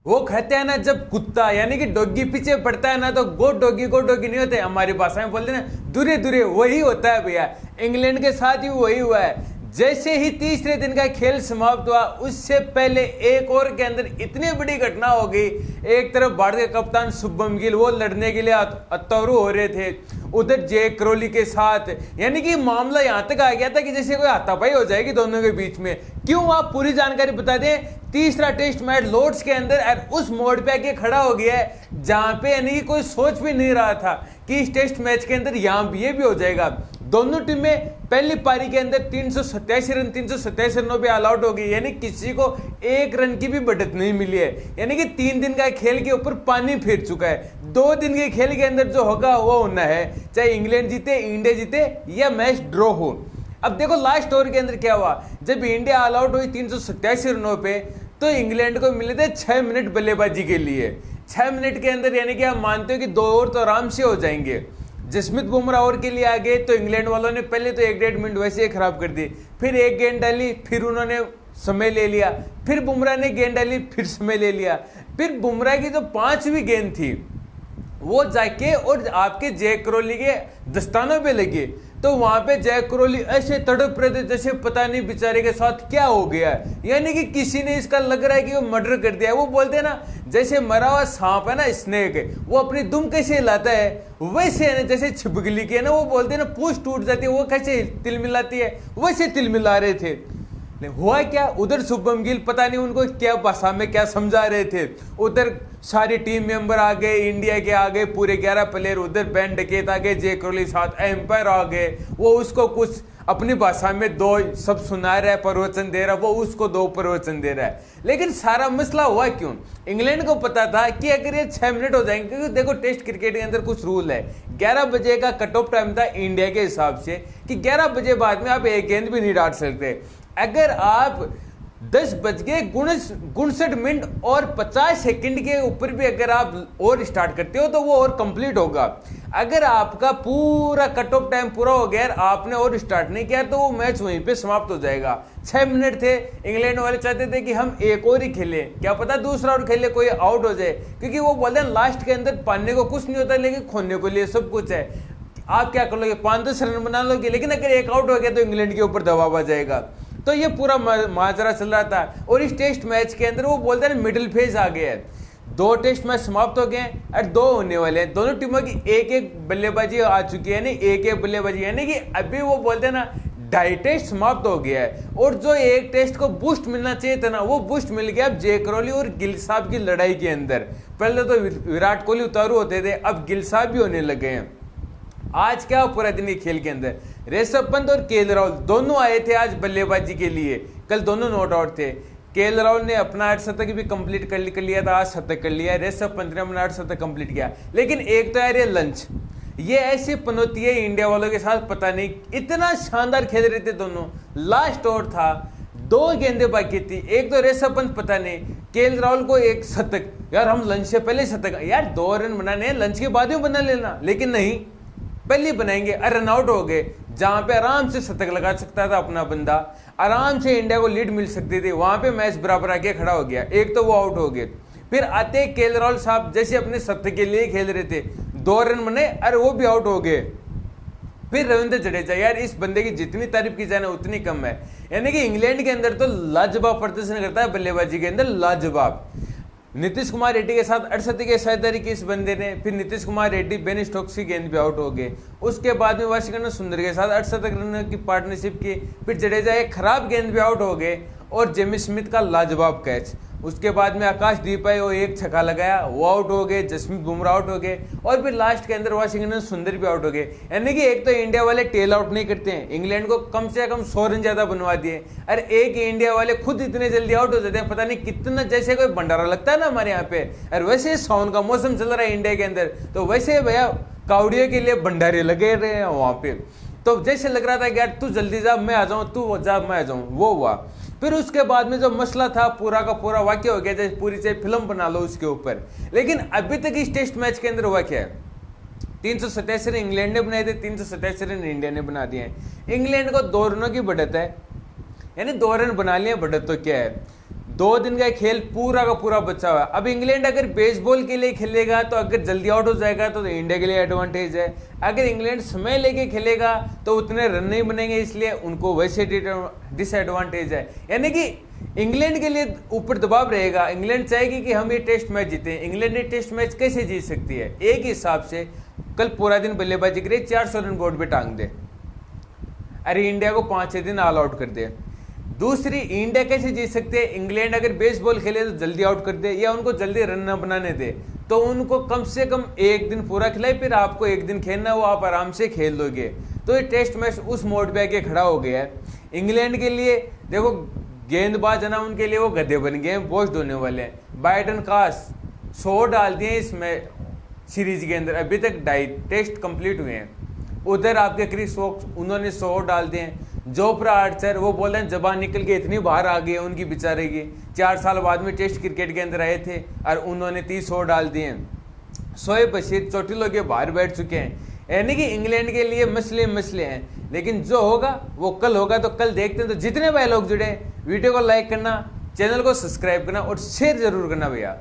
वो कहते हैं ना, जब कुत्ता यानी कि डॉगी पीछे पड़ता है ना तो गो डॉगी नहीं होते, हमारी भाषा में बोलते हैं ना दूरे दूरे, वही होता है भैया। इंग्लैंड के साथ भी वही हुआ है। जैसे ही तीसरे दिन का खेल समाप्त हुआ उससे पहले एक ओवर के अंदर इतनी बड़ी घटना हो गई। एक तरफ भारतीय कप्तान शुभमन गिल वो लड़ने के लिए अत्तरू हो रहे थे, उधर जैक क्रोली के साथ, यानी कि मामला यहां तक आ गया था कि जैसे कोई हाथापाई हो जाएगी दोनों के बीच में। क्यों, आप पूरी जानकारी बता दें। तीसरा टेस्ट मैच लॉर्ड्स के अंदर उस मोड़ पे आके खड़ा हो गया है जहां पे यानी कि कोई सोच भी नहीं रहा था कि इस टेस्ट मैच के अंदर यहां ये भी हो जाएगा। दोनों टीमें पहली पारी के अंदर 387 रनों पे ऑल आउट हो गई, यानी किसी को एक रन की भी बढ़त नहीं मिली है। यानी कि 3 दिन का खेल के ऊपर पानी फिर चुका है। 2 दिन के खेल के अंदर जो होगा वो होना है, चाहे इंग्लैंड जीते, इंडिया जीते या मैच ड्रॉ हो। अब देखो लास्ट ओवर के अंदर क्या हुआ, जब इंडिया ऑल आउट हुई 387 रनों पे तो इंग्लैंड को मिले थे 6 मिनट बल्लेबाजी के लिए। 6 मिनट के अंदर यानी कि आप मानते हो कि 2 ओवर तो आराम से हो जाएंगे। जसमीत बुमराह ओवर के लिए आ गए तो इंग्लैंड वालों ने पहले तो 1-1.5 मिनट वैसे ही खराब कर दी, फिर एक गेंद डाली, फिर उन्होंने समय ले लिया, फिर बुमराह ने गेंद डाली, फिर समय ले लिया, फिर बुमराह की जो 5वीं गेंद थी वो जाके और आपके जैक क्रोली के दस्तानों पे लगी। तो वहां पे जैक क्रोली ऐसे तड़प रहे थे जैसे पता नहीं बेचारे के साथ क्या हो गया है, यानी कि किसी ने इसका लग रहा है कि वो मर्डर कर दिया। वो बोलते हैं ना जैसे मरा हुआ सांप है ना, स्नेक, वो अपनी दुम कैसे हिलाता है वैसे है ना, जैसे छिपकली की है ना, वो बोलते हैं ना पूंछ टूट जाती है, वो कैसे तिल मिलाती है वैसे तिल मिला रहे थे। हुआ क्या, उधर शुभमन गिल पता नहीं उनको क्या भाषा में क्या समझा रहे थे, उधर सारी टीम मेंबर आ गए, इंडिया के आ गए पूरे 11 प्लेयर, उधर बैन डकेत आ गए, जैक क्रोली साथ एम्पायर आ गए, वो उसको कुछ अपनी भाषा में 2 सब सुना रहा है, प्रवचन दे रहा है, वो उसको 2 प्रवचन दे रहा है। लेकिन सारा मसला हुआ क्यों, इंग्लैंड को पता था कि अगर ये 6 मिनट हो जाएंगे, क्योंकि देखो टेस्ट क्रिकेट के अंदर कुछ रूल है, 11 बजे का कट ऑफ टाइम था इंडिया के हिसाब से कि 11 बजे बाद में आप एक गेंद भी नहीं डाल सकते। अगर आप 10:59 और 50 सेकंड के ऊपर भी अगर आप और स्टार्ट करते हो तो वो और कंप्लीट होगा। अगर आपका पूरा कट ऑफ टाइम पूरा हो गया, आपने और स्टार्ट नहीं किया तो वो मैच वहीं पे समाप्त हो जाएगा। 6 मिनट थे, इंग्लैंड वाले चाहते थे कि हम एक और ही खेले, क्या पता दूसरा और खेले कोई आउट हो जाए, क्योंकि वो बोलते हैं लास्ट के अंदर पाने को कुछ नहीं होता लेकिन खोने को लिए सब कुछ है। आप क्या कर लोगे, 5-10 रन बना लोगे, लेकिन अगर एक आउट हो गया तो इंग्लैंड के ऊपर दबाव आ जाएगा। तो ये पूरा माजरा चल रहा था। और इस टेस्ट मैच के अंदर वो बोलते हैं मिडिल फेज आ गया है, 2 टेस्ट मैच समाप्त हो गए और 2 होने वाले हैं। दोनों टीमों की एक बल्लेबाजी आ चुकी है, यानी एक बल्लेबाजी, यानी कि अभी वो बोलते हैं ना 2.5 टेस्ट समाप्त हो गया है। और जो एक टेस्ट को बूस्ट मिलना चाहिए था ना, वो बूस्ट मिल गया अब जैक क्रोली और गिल साहब की लड़ाई के अंदर। पहले तो विराट कोहली उतारू होते थे, अब गिल साहब भी होने लगे हैं। आज क्या पूरा दिन के खेल के अंदर ऋषभ पंत और केएल राहुल दोनों आए थे आज बल्लेबाजी के लिए, कल दोनों नॉट आउट थे। केएल राहुल ने अपना 8 शतक भी कंप्लीट कर लिया था, आज शतक कर लिया। ऋषभ पंत ने अपना 8 शतक कंप्लीट किया। लेकिन एक तो यार ये लंच, ये ऐसी पनौती है इंडिया वालों के साथ, पता नहीं इतना शानदार खेल रहे थे दोनों। लास्ट ओवर था, 2 गेंदें बाकी थी, एक तो ऋषभ पंत पता नहीं, केएल राहुल को 1 शतक, यार हम लंच से पहले शतक, यार 2 रन बनाने हैं लंच के बाद में बना लेना, लेकिन नहीं पहले बनाएंगे, रन आउट हो गए। जहां पे आराम से शतक लगा सकता था अपना बंदा, आराम से इंडिया को लीड मिल सकती थी, वहां पे मैच बराबर आके खड़ा हो गया। एक तो वो आउट हो गए, फिर आते केएल राहुल साहब जैसे अपने शतक के लिए खेल रहे थे, 2 रन बने और वो भी आउट हो गए। फिर रविंद्र जडेजा, यार इस बंदे की जितनी तारीफ की जाए ना उतनी कम है। यानी कि इंग्लैंड के अंदर तो लाजवाब प्रदर्शन करता है बल्लेबाजी के अंदर, लाजवाब। नीतीश कुमार रेड्डी के साथ 68 के साझेदारी की इस बंदे ने, फिर नीतीश कुमार रेड्डी बेन स्टोक्स की गेंद पे आउट हो गए। उसके बाद में वाशिंगटन सुंदर के साथ 68 रन की पार्टनरशिप की, फिर जडेजा एक खराब गेंद पे आउट हो गए और जेमी स्मिथ का लाजवाब कैच। उसके बाद में आकाशदीप आए, वो 1 छक्का लगाया, वो आउट हो गए, जसमीत बुमराह आउट हो गए और फिर लास्ट के अंदर वाशिंगटन सुंदर भी आउट हो गए। यानी कि एक तो इंडिया वाले टेल आउट नहीं करते हैं, इंग्लैंड को कम से कम 100 रन ज्यादा बनवा दिए, अरे एक इंडिया वाले खुद इतने जल्दी आउट हो जाते हैं, पता नहीं कितना जैसे कोई भंडारा लगता है ना हमारे यहाँ पे। और वैसे सावन का मौसम चल रहा है इंडिया के अंदर, तो वैसे भैया कावड़ियों के लिए भंडारे लगे रहे हैं वहां पे। तो जैसे लग रहा था कि यार तू जल्दी जा मैं आ जाऊं, तू जा मैं आ जाऊं, वो हुआ। फिर उसके बाद में जो मसला था पूरा का पूरा वाक्य हो गया, जैसे पूरी से फिल्म बना लो उसके ऊपर। लेकिन अभी तक इस टेस्ट मैच के अंदर हुआ क्या है, 387 रन इंग्लैंड ने बनाए थे, 387 रन इंडिया ने बना दिए हैं। इंग्लैंड को 2 रनों की बढ़त है, यानी 2 रन बना लिए, बढ़त तो क्या है। 2 दिन का खेल पूरा का पूरा बचा हुआ है। अब इंग्लैंड अगर बेसबॉल के लिए खेलेगा तो अगर जल्दी आउट हो जाएगा तो इंडिया के लिए एडवांटेज है। अगर इंग्लैंड समय लेके खेलेगा तो उतने रन नहीं बनेंगे, इसलिए उनको वैसे डिसएडवांटेज है। यानी कि इंग्लैंड के लिए ऊपर दबाव रहेगा। इंग्लैंड चाहेगी कि हम ये टेस्ट मैच जीतें। इंग्लैंड ये टेस्ट मैच कैसे जीत सकती है? एक हिसाब से कल पूरा दिन बल्लेबाजी करे, 400 रन बोर्ड पे टांग दे, अरे इंडिया को 5-6 दिन ऑल आउट कर दे। दूसरी, इंडिया कैसे जीत सकते हैं? इंग्लैंड अगर बेसबॉल खेले तो जल्दी आउट कर दे या उनको जल्दी रन न बनाने दे, तो उनको कम से कम 1 दिन पूरा खिलाए, फिर आपको 1 दिन खेलना, वो आप आराम से खेल लोगे। तो ये टेस्ट मैच उस मोड पे आके खड़ा हो गया है। इंग्लैंड के लिए देखो, गेंदबाज है ना, उनके लिए वो गधे बन गए हैं, बोझ ढोने वाले हैं। बाइडन कास 100 डाल दिए इस सीरीज के अंदर, अभी तक 2.5 टेस्ट कंप्लीट हुए हैं। उधर आपके क्रिस वोक्स, उन्होंने 100 डाल दिए हैं। जोफ्रा आर्चर, वो बोल रहे हैं जबान निकल के इतनी बाहर आ गई है उनकी बेचारे की, 4 साल बाद में टेस्ट क्रिकेट के अंदर आए थे और उन्होंने 30 डाल दिए हैं। शोएब बशीर चोटिलों के बाहर बैठ चुके हैं। यानी कि इंग्लैंड के लिए मसले हैं, लेकिन जो होगा वो कल होगा। तो कल देखते हैं। तो जितने भाई लोग जुड़े, वीडियो को लाइक करना, चैनल को सब्सक्राइब करना और शेयर जरूर करना भैया।